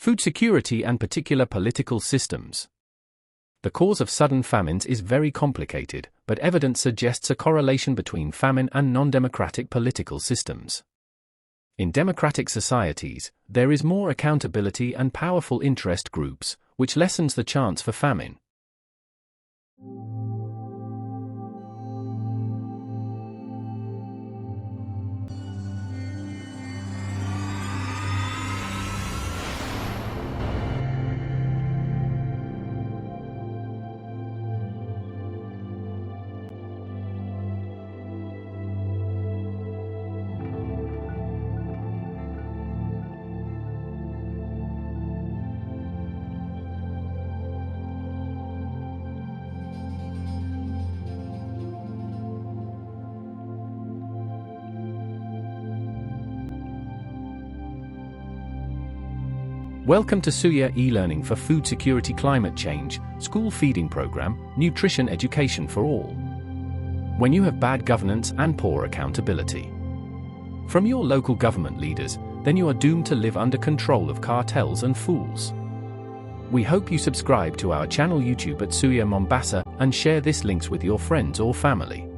Food security and particular political systems. The cause of sudden famines is very complicated, but evidence suggests a correlation between famine and non-democratic political systems. In democratic societies, there is more accountability and powerful interest groups, which lessens the chance for famine. Welcome to Suya e-learning for food security climate change, school feeding program, nutrition education for all. When you have bad governance and poor accountability from your local government leaders, then you are doomed to live under control of cartels and fools. We hope you subscribe to our channel YouTube at Suya Mombasa and share this links with your friends or family.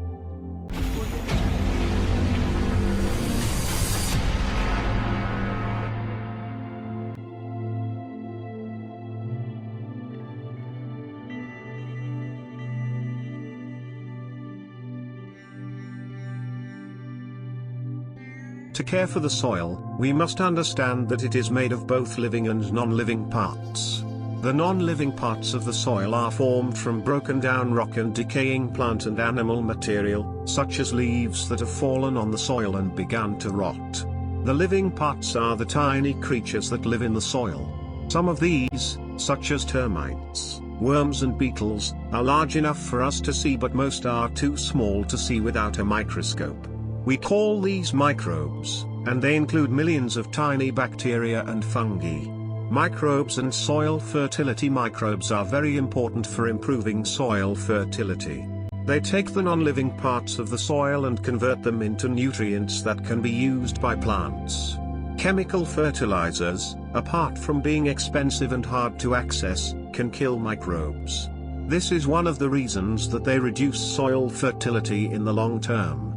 To care for the soil, we must understand that it is made of both living and non-living parts. The non-living parts of the soil are formed from broken down rock and decaying plant and animal material, such as leaves that have fallen on the soil and begun to rot. The living parts are the tiny creatures that live in the soil. Some of these, such as termites, worms and beetles, are large enough for us to see, but most are too small to see without a microscope. We call these microbes, and they include millions of tiny bacteria and fungi. Microbes and soil fertility. Microbes are very important for improving soil fertility. They take the non-living parts of the soil and convert them into nutrients that can be used by plants. Chemical fertilizers, apart from being expensive and hard to access, can kill microbes. This is one of the reasons that they reduce soil fertility in the long term.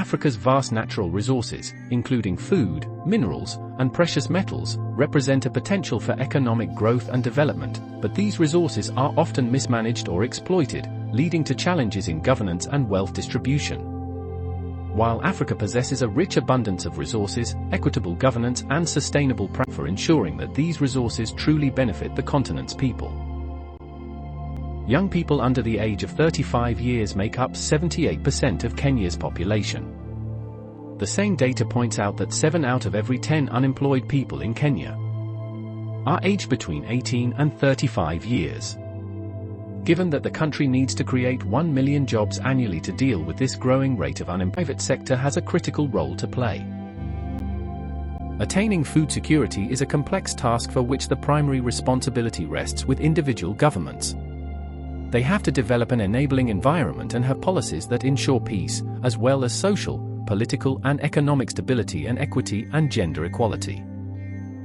Africa's vast natural resources, including food, minerals, and precious metals, represent a potential for economic growth and development, but these resources are often mismanaged or exploited, leading to challenges in governance and wealth distribution. While Africa possesses a rich abundance of resources, equitable governance and sustainable practices for ensuring that these resources truly benefit the continent's people. Young people under the age of 35 years make up 78% of Kenya's population. The same data points out that 7 out of every 10 unemployed people in Kenya are aged between 18 and 35 years. Given that the country needs to create 1 million jobs annually to deal with this growing rate of unemployment, the private sector has a critical role to play. Attaining food security is a complex task for which the primary responsibility rests with individual governments. They have to develop an enabling environment and have policies that ensure peace, as well as social, political and economic stability and equity and gender equality.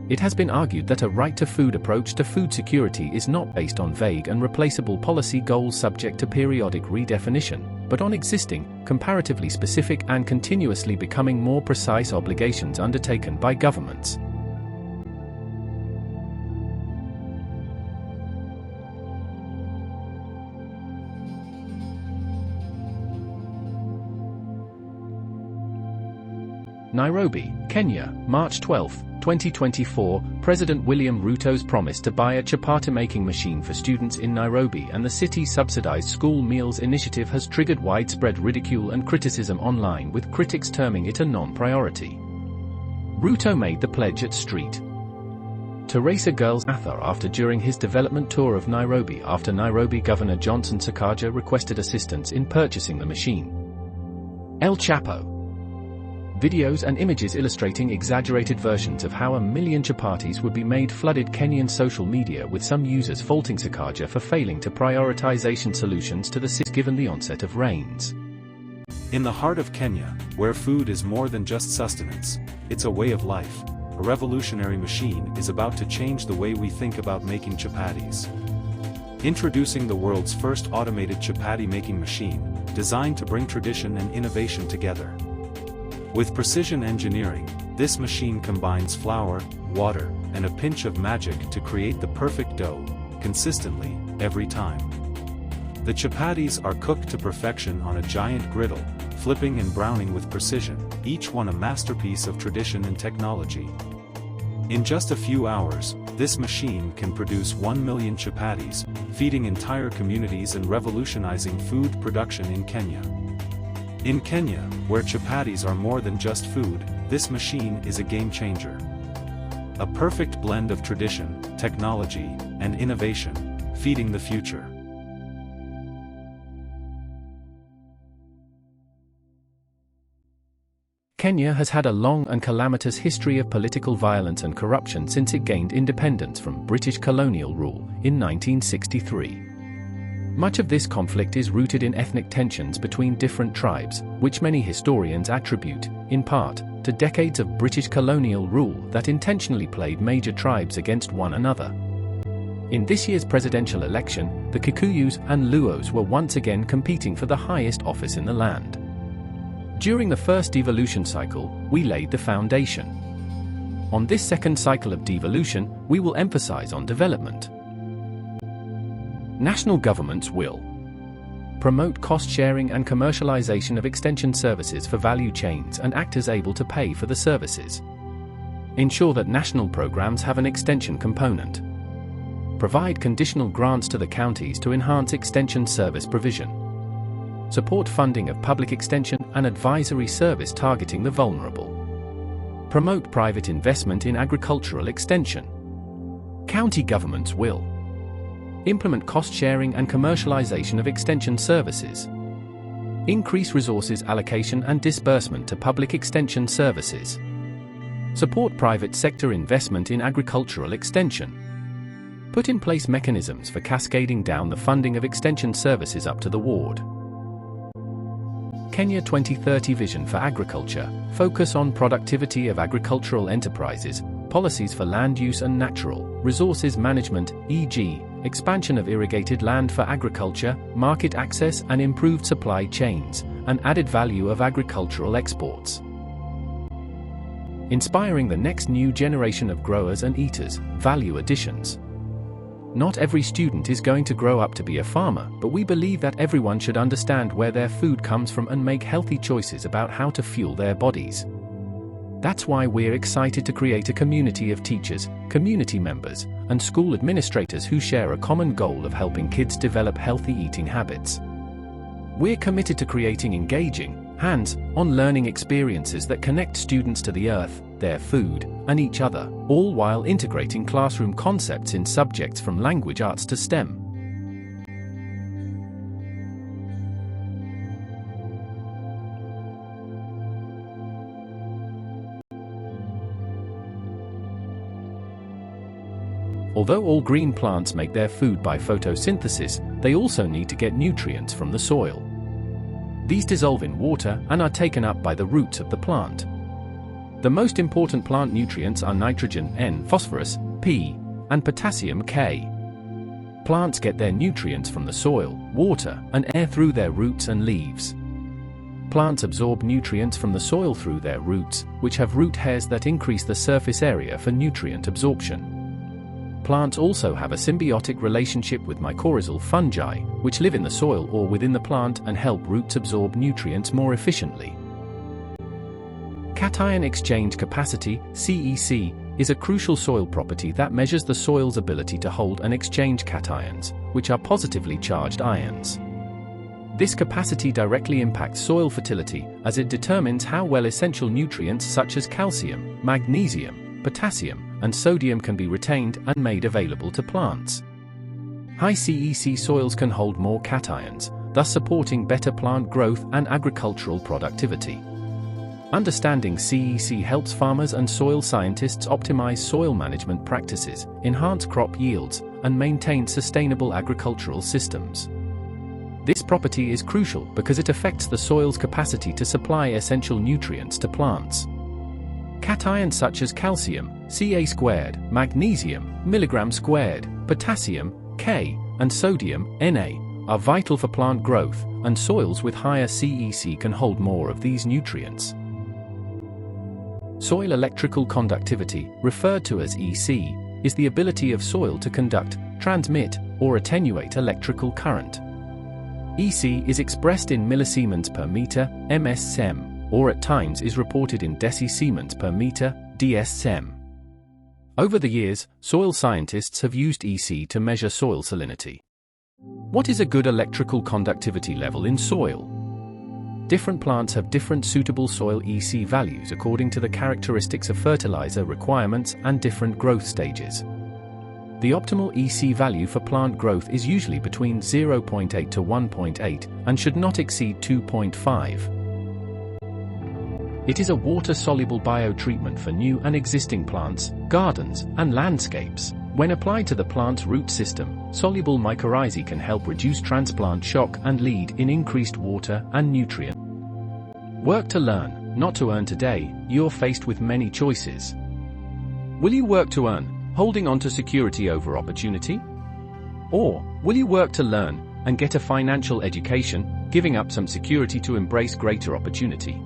It has been argued that a right-to-food approach to food security is not based on vague and replaceable policy goals subject to periodic redefinition, but on existing, comparatively specific and continuously becoming more precise obligations undertaken by governments. Nairobi, Kenya, March 12, 2024, President William Ruto's promise to buy a chapati-making machine for students in Nairobi and the city's subsidized school meals initiative has triggered widespread ridicule and criticism online, with critics terming it a non-priority. Ruto made the pledge at St. Teresa Girls' after during his development tour of Nairobi after Nairobi Governor Johnson Sakaja requested assistance in purchasing the machine. El Chapo. Videos and images illustrating exaggerated versions of how 1 million chapatis would be made flooded Kenyan social media, with some users faulting Sakaja for failing to prioritization solutions to the city given the onset of rains. In the heart of Kenya, where food is more than just sustenance, it's a way of life, a revolutionary machine is about to change the way we think about making chapatis. Introducing the world's first automated chapati-making machine, designed to bring tradition and innovation together. With precision engineering, this machine combines flour, water, and a pinch of magic to create the perfect dough, consistently, every time. The chapatis are cooked to perfection on a giant griddle, flipping and browning with precision, each one a masterpiece of tradition and technology. In just a few hours, this machine can produce 1 million chapatis, feeding entire communities and revolutionizing food production in Kenya. In Kenya, where chapatis are more than just food, this machine is a game changer. A perfect blend of tradition, technology, and innovation, feeding the future. Kenya has had a long and calamitous history of political violence and corruption since it gained independence from British colonial rule in 1963. Much of this conflict is rooted in ethnic tensions between different tribes, which many historians attribute, in part, to decades of British colonial rule that intentionally played major tribes against one another. In this year's presidential election, the Kikuyus and Luos were once again competing for the highest office in the land. During the first devolution cycle, we laid the foundation. On this second cycle of devolution, we will emphasize on development. National governments will promote cost-sharing and commercialization of extension services for value chains and actors able to pay for the services. Ensure that national programs have an extension component. Provide conditional grants to the counties to enhance extension service provision. Support funding of public extension and advisory service targeting the vulnerable. Promote private investment in agricultural extension. County governments will implement cost-sharing and commercialization of extension services. Increase resources allocation and disbursement to public extension services. Support private sector investment in agricultural extension. Put in place mechanisms for cascading down the funding of extension services up to the ward. Kenya 2030 Vision for Agriculture, focus on productivity of agricultural enterprises, policies for land use and natural resources management, e.g., expansion of irrigated land for agriculture, market access and improved supply chains, and added value of agricultural exports. Inspiring the next new generation of growers and eaters, value additions. Not every student is going to grow up to be a farmer, but we believe that everyone should understand where their food comes from and make healthy choices about how to fuel their bodies. That's why we're excited to create a community of teachers, community members, and school administrators who share a common goal of helping kids develop healthy eating habits. We're committed to creating engaging, hands-on learning experiences that connect students to the earth, their food, and each other, all while integrating classroom concepts in subjects from language arts to STEM. Although all green plants make their food by photosynthesis, they also need to get nutrients from the soil. These dissolve in water and are taken up by the roots of the plant. The most important plant nutrients are nitrogen N, phosphorus P, and potassium K. Plants get their nutrients from the soil, water, and air through their roots and leaves. Plants absorb nutrients from the soil through their roots, which have root hairs that increase the surface area for nutrient absorption. Plants also have a symbiotic relationship with mycorrhizal fungi, which live in the soil or within the plant and help roots absorb nutrients more efficiently. Cation exchange capacity, CEC, is a crucial soil property that measures the soil's ability to hold and exchange cations, which are positively charged ions. This capacity directly impacts soil fertility, as it determines how well essential nutrients such as calcium, magnesium, potassium, and sodium can be retained and made available to plants. High CEC soils can hold more cations, thus supporting better plant growth and agricultural productivity. Understanding CEC helps farmers and soil scientists optimize soil management practices, enhance crop yields, and maintain sustainable agricultural systems. This property is crucial because it affects the soil's capacity to supply essential nutrients to plants. Cations such as calcium, Ca², magnesium, mg², potassium, K, and sodium, Na, are vital for plant growth, and soils with higher CEC can hold more of these nutrients. Soil electrical conductivity, referred to as EC, is the ability of soil to conduct, transmit, or attenuate electrical current. EC is expressed in millisiemens per meter, ms-sem, or at times is reported in decisiemens per meter, ds-sem. Over the years, soil scientists have used EC to measure soil salinity. What is a good electrical conductivity level in soil? Different plants have different suitable soil EC values according to the characteristics of fertilizer requirements and different growth stages. The optimal EC value for plant growth is usually between 0.8 to 1.8 and should not exceed 2.5. It is a water-soluble biotreatment for new and existing plants, gardens, and landscapes. When applied to the plant's root system, soluble mycorrhizae can help reduce transplant shock and lead in increased water and nutrient. Work to learn, not to earn today. You're faced with many choices. Will you work to earn, holding on to security over opportunity? Or, will you work to learn and get a financial education, giving up some security to embrace greater opportunity?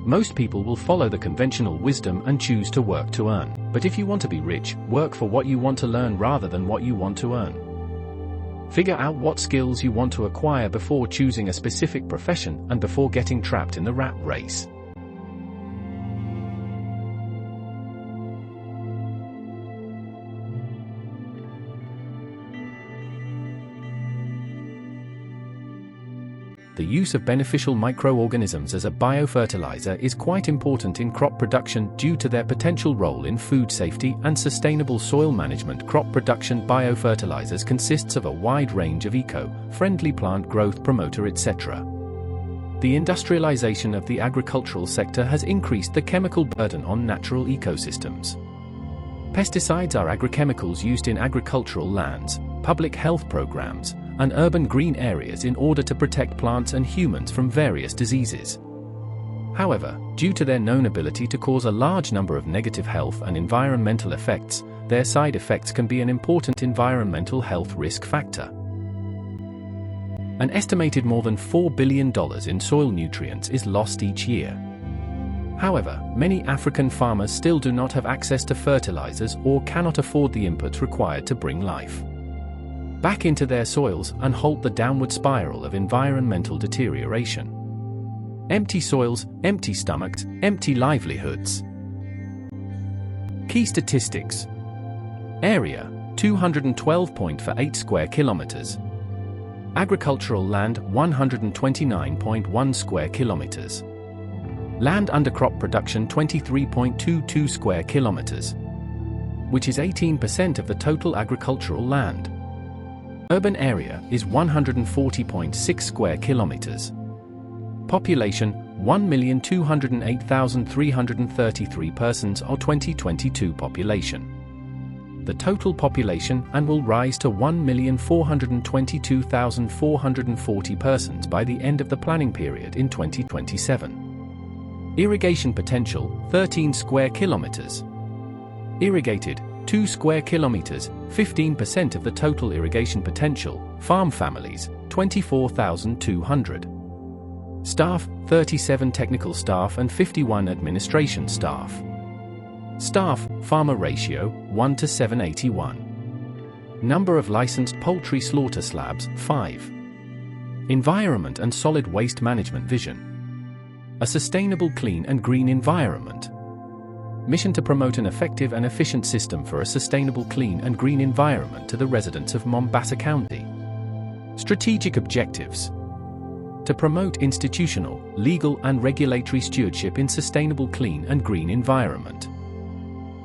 Most people will follow the conventional wisdom and choose to work to earn. But if you want to be rich, work for what you want to learn rather than what you want to earn. Figure out what skills you want to acquire before choosing a specific profession and before getting trapped in the rat race. The use of beneficial microorganisms as a biofertilizer is quite important in crop production due to their potential role in food safety and sustainable soil management. Crop production biofertilizers consists of a wide range of eco-friendly plant growth promoter etc. The industrialization of the agricultural sector has increased the chemical burden on natural ecosystems. Pesticides are agrochemicals used in agricultural lands, public health programs, and urban green areas in order to protect plants and humans from various diseases. However, due to their known ability to cause a large number of negative health and environmental effects, their side effects can be an important environmental health risk factor. An estimated more than $4 billion in soil nutrients is lost each year. However, many African farmers still do not have access to fertilizers or cannot afford the inputs required to bring life back into their soils and halt the downward spiral of environmental deterioration. Empty soils, empty stomachs, empty livelihoods. Key statistics. Area, 212.48 square kilometers. Agricultural land, 129.1 square kilometers. Land under crop production, 23.22 square kilometers, which is 18% of the total agricultural land. Urban area is 140.6 square kilometers. Population, 1,208,333 persons or 2022 population. The total population and will rise to 1,422,440 persons by the end of the planning period in 2027. Irrigation potential, 13 square kilometers. Irrigated, 2 square kilometers, 15% of the total irrigation potential. Farm families, 24,200. Staff, 37 technical staff and 51 administration staff. Staff, farmer ratio, 1 to 781. Number of licensed poultry slaughter slabs, 5. Environment and solid waste management vision. A sustainable, clean and green environment. Mission to promote an effective and efficient system for a sustainable, clean and green environment to the residents of Mombasa County. Strategic objectives. To promote institutional, legal and regulatory stewardship in sustainable, clean and green environment.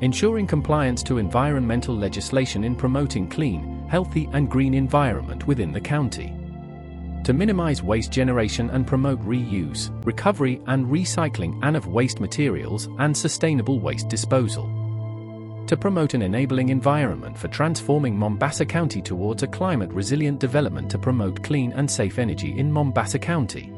Ensuring compliance to environmental legislation in promoting clean, healthy and green environment within the county. To minimize waste generation and promote reuse, recovery and recycling of waste materials and sustainable waste disposal. To promote an enabling environment for transforming Mombasa County towards a climate-resilient development to promote clean and safe energy in Mombasa County.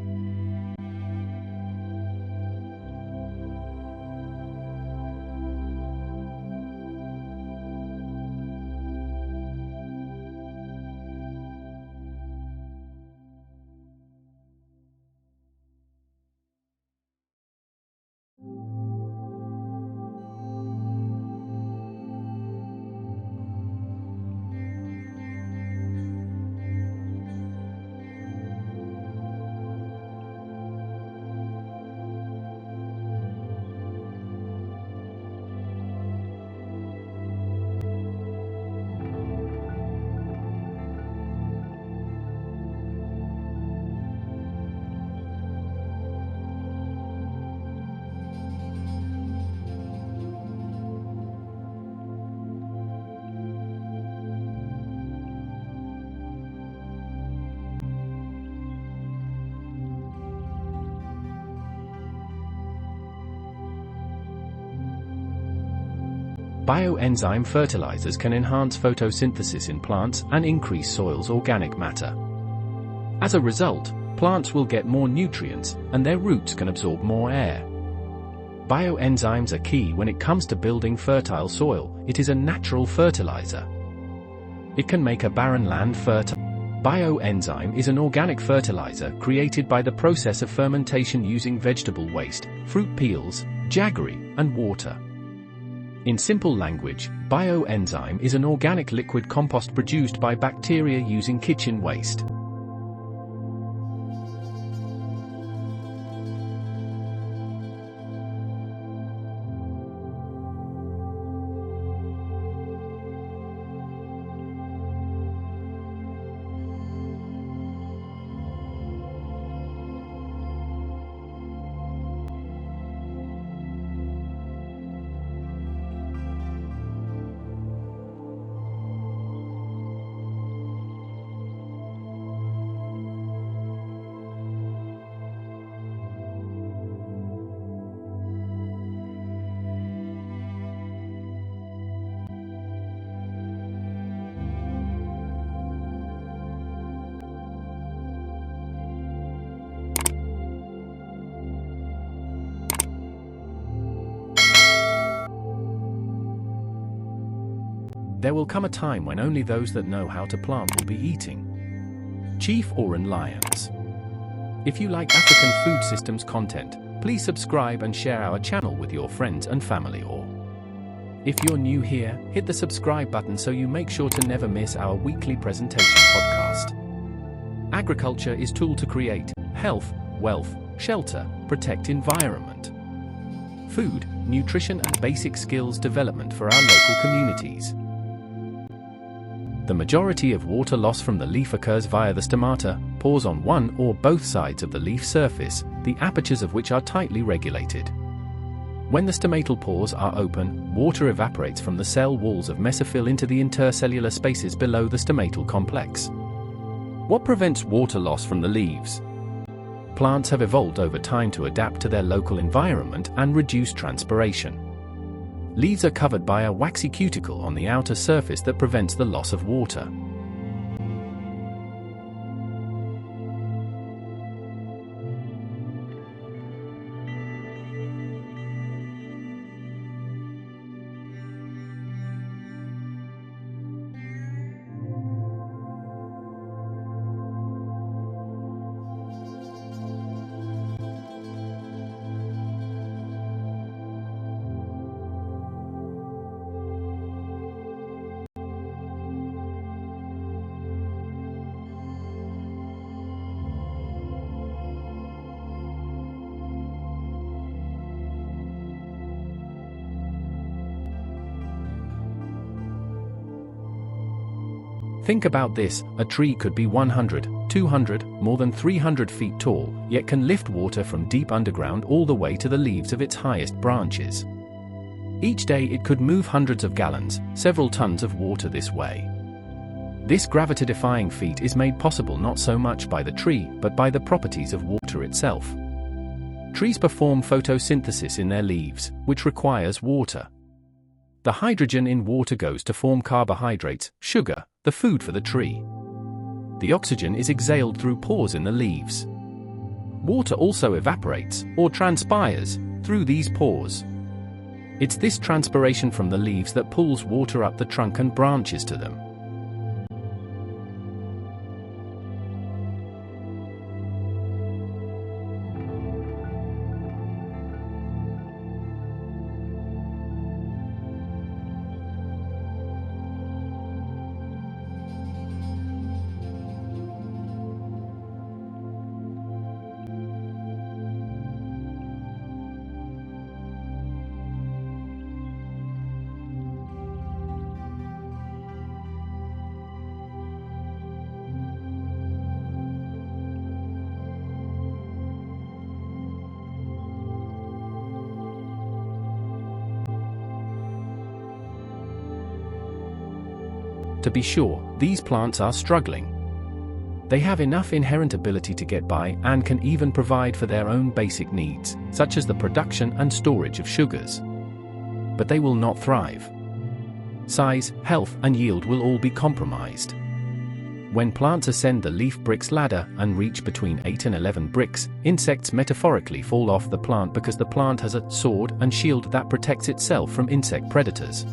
Bio-enzyme fertilizers can enhance photosynthesis in plants and increase soil's organic matter. As a result, plants will get more nutrients, and their roots can absorb more air. Bio-enzymes are key when it comes to building fertile soil. It is a natural fertilizer. It can make a barren land fertile. Bio-enzyme is an organic fertilizer created by the process of fermentation using vegetable waste, fruit peels, jaggery, and water. In simple language, bio-enzyme is an organic liquid compost produced by bacteria using kitchen waste. There will come a time when only those that know how to plant will be eating. Chief Oran Lions. If you like African food systems content, please subscribe and share our channel with your friends and family. Or if you're new here, hit the subscribe button so you make sure to never miss our weekly presentation podcast. Agriculture is tool to create health, wealth, shelter, protect environment, food, nutrition and basic skills development for our local communities. The majority of water loss from the leaf occurs via the stomata, pores on one or both sides of the leaf surface, the apertures of which are tightly regulated. When the stomatal pores are open, water evaporates from the cell walls of mesophyll into the intercellular spaces below the stomatal complex. What prevents water loss from the leaves? Plants have evolved over time to adapt to their local environment and reduce transpiration. Leaves are covered by a waxy cuticle on the outer surface that prevents the loss of water. Think about this, a tree could be 100, 200, more than 300 feet tall, yet can lift water from deep underground all the way to the leaves of its highest branches. Each day it could move hundreds of gallons, several tons of water this way. This gravity-defying feat is made possible not so much by the tree, but by the properties of water itself. Trees perform photosynthesis in their leaves, which requires water. The hydrogen in water goes to form carbohydrates, sugar, the food for the tree. The oxygen is exhaled through pores in the leaves. Water also evaporates, or transpires, through these pores. It's this transpiration from the leaves that pulls water up the trunk and branches to them. To be sure, these plants are struggling. They have enough inherent ability to get by and can even provide for their own basic needs, such as the production and storage of sugars. But they will not thrive. Size, health, and yield will all be compromised. When plants ascend the leaf bricks ladder and reach between 8 and 11 bricks, insects metaphorically fall off the plant because the plant has a sword and shield that protects itself from insect predators.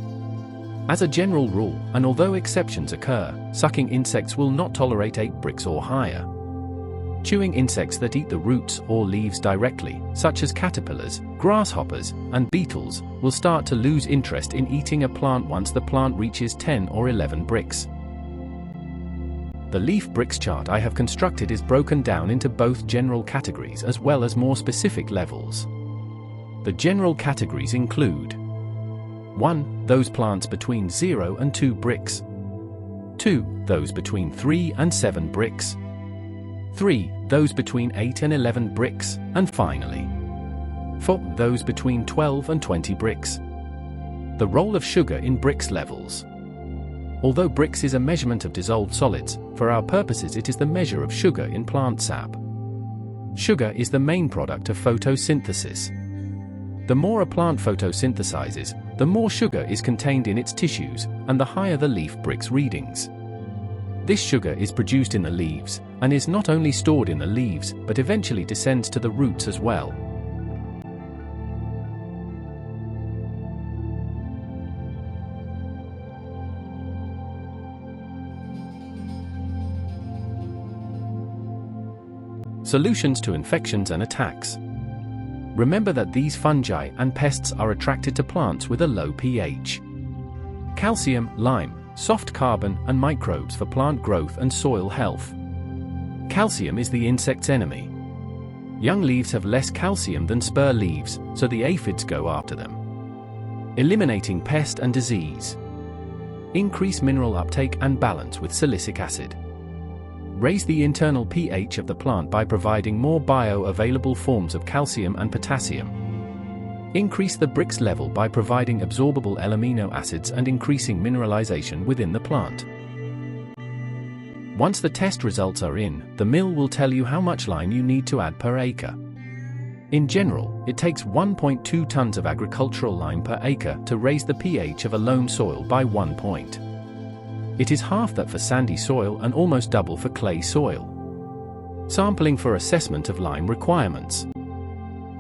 As a general rule, and although exceptions occur, sucking insects will not tolerate 8 bricks or higher. Chewing insects that eat the roots or leaves directly, such as caterpillars, grasshoppers, and beetles, will start to lose interest in eating a plant once the plant reaches 10 or 11 bricks. The leaf bricks chart I have constructed is broken down into both general categories as well as more specific levels. The general categories include 1. Those plants between 0 and 2 bricks. 2. Those between 3 and 7 bricks. 3. Those between 8 and 11 bricks, and finally 4. Those between 12 and 20 bricks. The role of sugar in bricks levels. Although bricks is a measurement of dissolved solids, for our purposes it is the measure of sugar in plant sap. Sugar is the main product of photosynthesis. The more a plant photosynthesizes, the more sugar is contained in its tissues, and the higher the leaf bricks readings. This sugar is produced in the leaves, and is not only stored in the leaves, but eventually descends to the roots as well. Solutions to infections and attacks. Remember that these fungi and pests are attracted to plants with a low pH. Calcium, lime, soft carbon, and microbes for plant growth and soil health. Calcium is the insect's enemy. Young leaves have less calcium than spur leaves, so the aphids go after them. Eliminating pest and disease. Increase mineral uptake and balance with silicic acid. Raise the internal pH of the plant by providing more bioavailable forms of calcium and potassium. Increase the Brix level by providing absorbable L-amino acids and increasing mineralization within the plant. Once the test results are in, the mill will tell you how much lime you need to add per acre. In general, it takes 1.2 tons of agricultural lime per acre to raise the pH of a loam soil by 1 point. It is half that for sandy soil and almost double for clay soil. Sampling for assessment of lime requirements.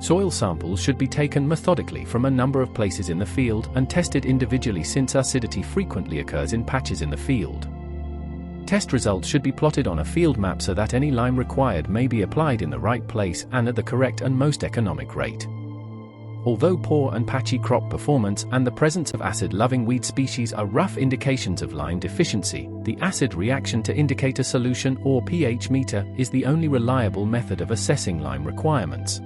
Soil samples should be taken methodically from a number of places in the field and tested individually since acidity frequently occurs in patches in the field. Test results should be plotted on a field map so that any lime required may be applied in the right place and at the correct and most economic rate. Although poor and patchy crop performance and the presence of acid-loving weed species are rough indications of lime deficiency, the acid reaction to indicator solution or pH meter is the only reliable method of assessing lime requirements.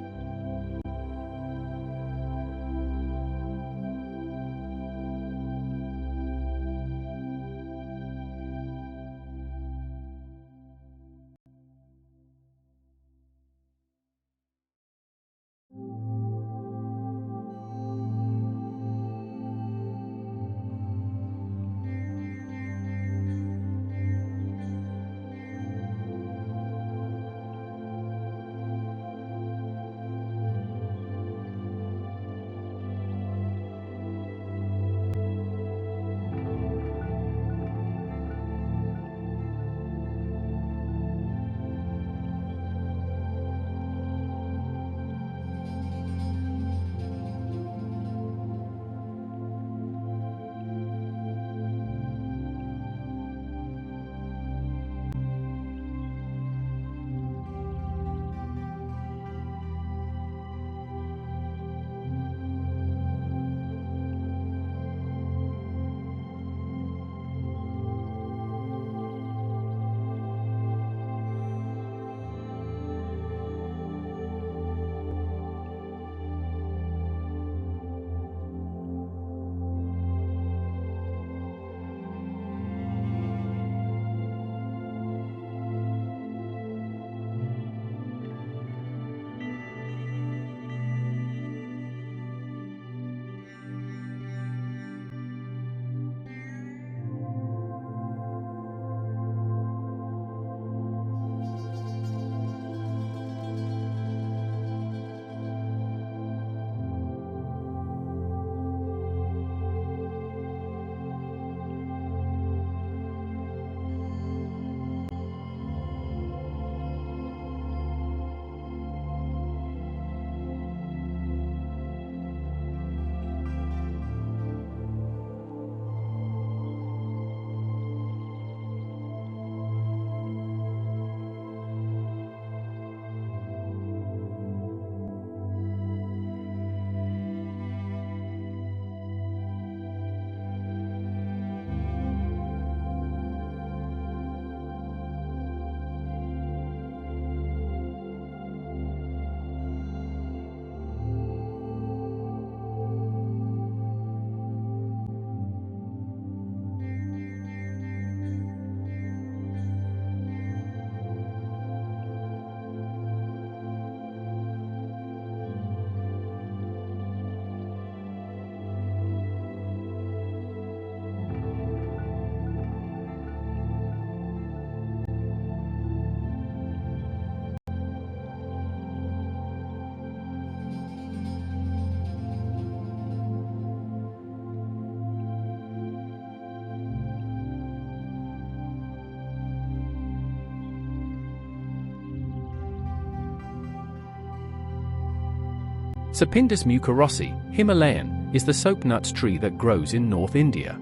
Sapindus mucorossi, Himalayan, is the soap nuts tree that grows in North India.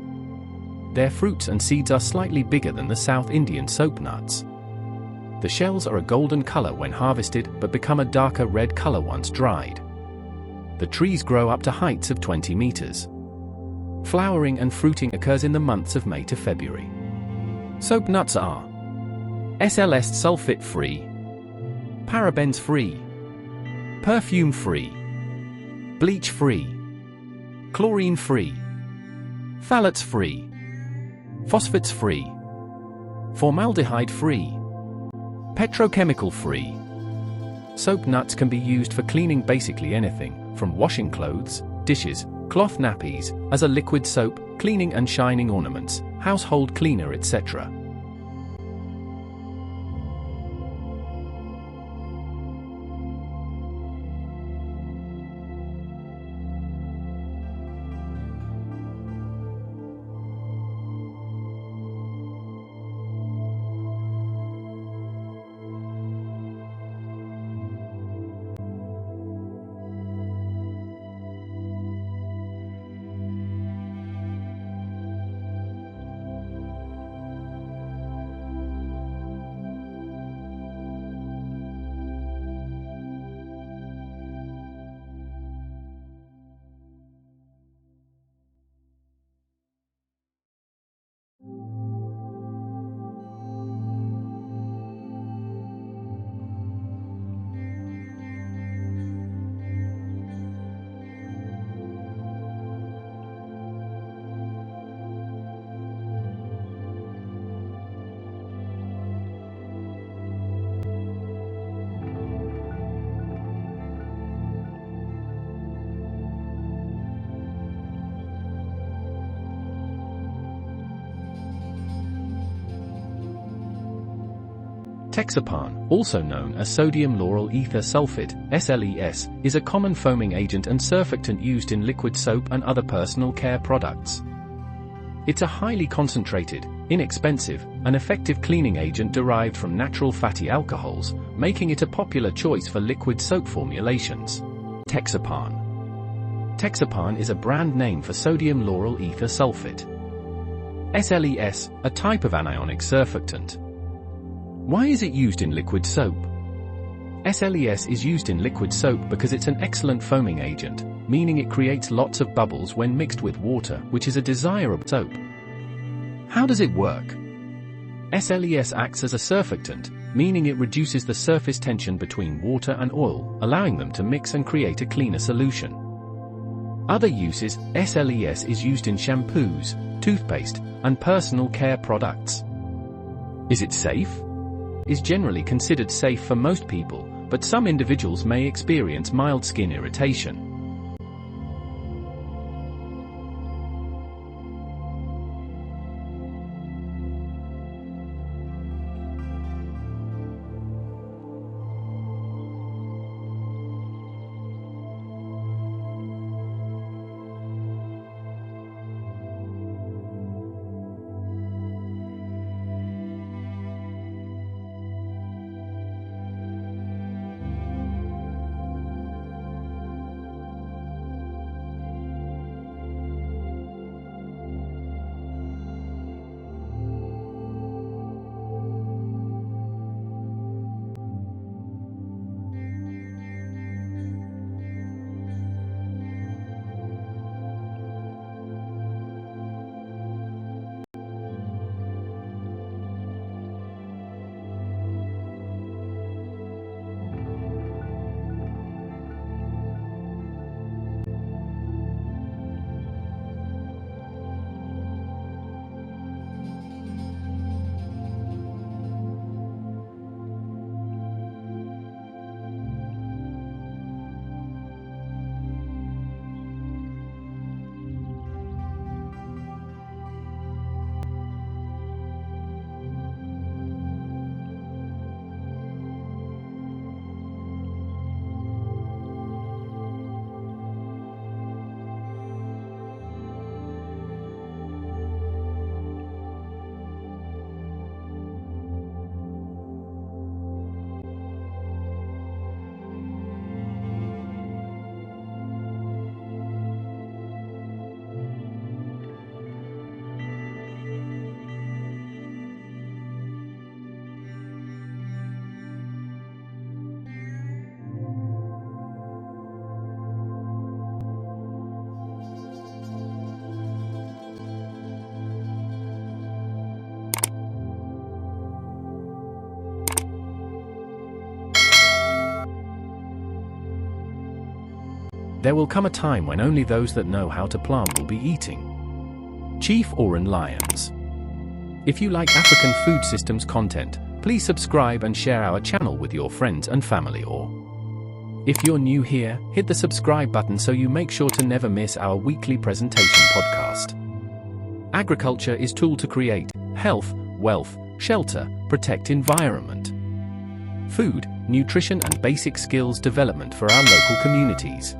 Their fruits and seeds are slightly bigger than the South Indian soap nuts. The shells are a golden color when harvested but become a darker red color once dried. The trees grow up to heights of 20 meters. Flowering and fruiting occurs in the months of May to February. Soap nuts are SLS sulfate-free, parabens-free, perfume-free, bleach-free, chlorine-free, phthalates-free, phosphates-free, formaldehyde-free, petrochemical-free. Soap nuts can be used for cleaning basically anything, from washing clothes, dishes, cloth nappies, as a liquid soap, cleaning and shining ornaments, household cleaner, etc. Texapan, also known as sodium lauryl ether sulfate, SLES, is a common foaming agent and surfactant used in liquid soap and other personal care products. It's a highly concentrated, inexpensive, and effective cleaning agent derived from natural fatty alcohols, making it a popular choice for liquid soap formulations. Texapan. Texapan is a brand name for sodium lauryl ether sulfate. SLES, a type of anionic surfactant. Why is it used in liquid soap? SLES is used in liquid soap because it's an excellent foaming agent, meaning it creates lots of bubbles when mixed with water, which is a desirable soap. How does it work? SLES acts as a surfactant, meaning it reduces the surface tension between water and oil, allowing them to mix and create a cleaner solution. Other uses: SLES is used in shampoos, toothpaste, and personal care products. Is it safe? Is generally considered safe for most people, but some individuals may experience mild skin irritation. There will come a time when only those that know how to plant will be eating. Chief Oran Lions. If you like African food systems content, please subscribe and share our channel with your friends and family. Or if you're new here, hit the subscribe button so you make sure to never miss our weekly presentation podcast. Agriculture is tool to create health, wealth, shelter, protect environment, food, nutrition and basic skills development for our local communities.